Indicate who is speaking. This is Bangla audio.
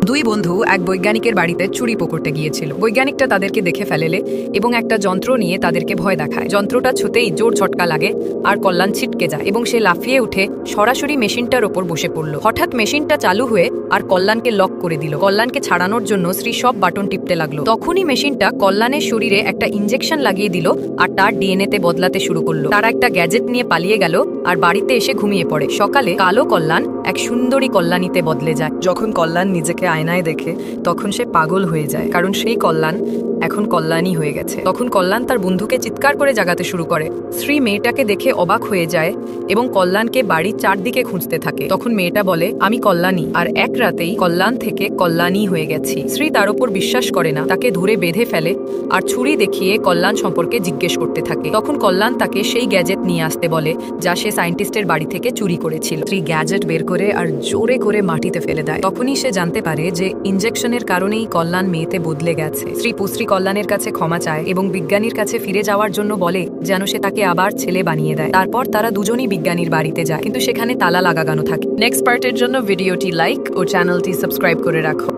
Speaker 1: দুই বন্ধু এক বৈজ্ঞানিকের বাড়িতে চুরি পকড়তে গিয়েছিল। বৈজ্ঞানিকটা তাদেরকে দেখে ফেলেলে এবং একটা যন্ত্র নিয়ে তাদেরকে ভয় দেখায়। যন্ত্রটা ছুতেই জোর ঝটকা লাগে আর কল্যাণ ছিটকে যায় এবং সে লাফিয়ে উঠে সরাসরি মেশিনটার ওপর বসে পড়ল। হঠাৎ মেশিনটা চালু হয়ে আর কল্যাণকে লক করে দিল। কল্যাণকে ছাড়ানোর জন্য শ্রী সব বাটন টিপতে লাগলো। তখনই মেশিনটা কল্যাণের শরীরে একটা ইঞ্জেকশন লাগিয়ে দিল আর তার ডিএনএ তে বদলাতে শুরু করলো। তারা একটা গ্যাজেট নিয়ে পালিয়ে গেল আর বাড়িতে এসে ঘুমিয়ে পড়ে। সকালে কালো কল্যাণ এক সুন্দরী কল্যাণীতে বদলে যায়। যখন কল্যাণ নিজেকে আয়নায় দেখে তখন সে পাগল হয়ে যায়, কারণ সেই কল্যাণ এখন কল্যাণী হয়ে গেছে। তখন কল্যাণ তার বন্ধুকে চিৎকার করে জাগাতে শুরু করে। শ্রী মেয়েটাকে দেখে অবাক হয়ে যায় এবং কল্যাণকে বাড়ির চারদিকে খুঁজতে থাকে। তখন মেয়েটা বলে, আমি কল্যাণী, আর এক রাতেই কল্যাণ থেকে কল্যাণী হয়ে গেছি। শ্রী তার উপর বিশ্বাস করে না, তাকে ধরে বেঁধে ফেলে আর ছুরি দেখিয়ে কল্যাণ সম্পর্কে জিজ্ঞেস করতে থাকে। তখন কল্যাণ তাকে সেই গ্যাজেট নিয়ে আসতে বলে যা সে সায়েন্টিস্টের বাড়ি থেকে চুরি করেছিল। শ্রী গ্যাজেট বের করে আর জোরে করে মাটিতে ফেলে দেয়। তখনই সে জানতে পারে যে ইনজেকশনের কারণেই কল্যাণ মেয়েতে বদলে গেছে। শ্রী কল্যাণের কাছে ক্ষমা চায় এবং বিজ্ঞানীর কাছে ফিরে যাওয়ার জন্য বলে যেন সে তাকে আবার ছেলে বানিয়ে দেয়। তারপর তারা দুজনই বিজ্ঞানীর বাড়িতে যায়, কিন্তু সেখানে তালা লাগানো থাকে। নেক্সট পার্টের জন্য ভিডিওটি লাইক ও চ্যানেলটি সাবস্ক্রাইব করে রাখো।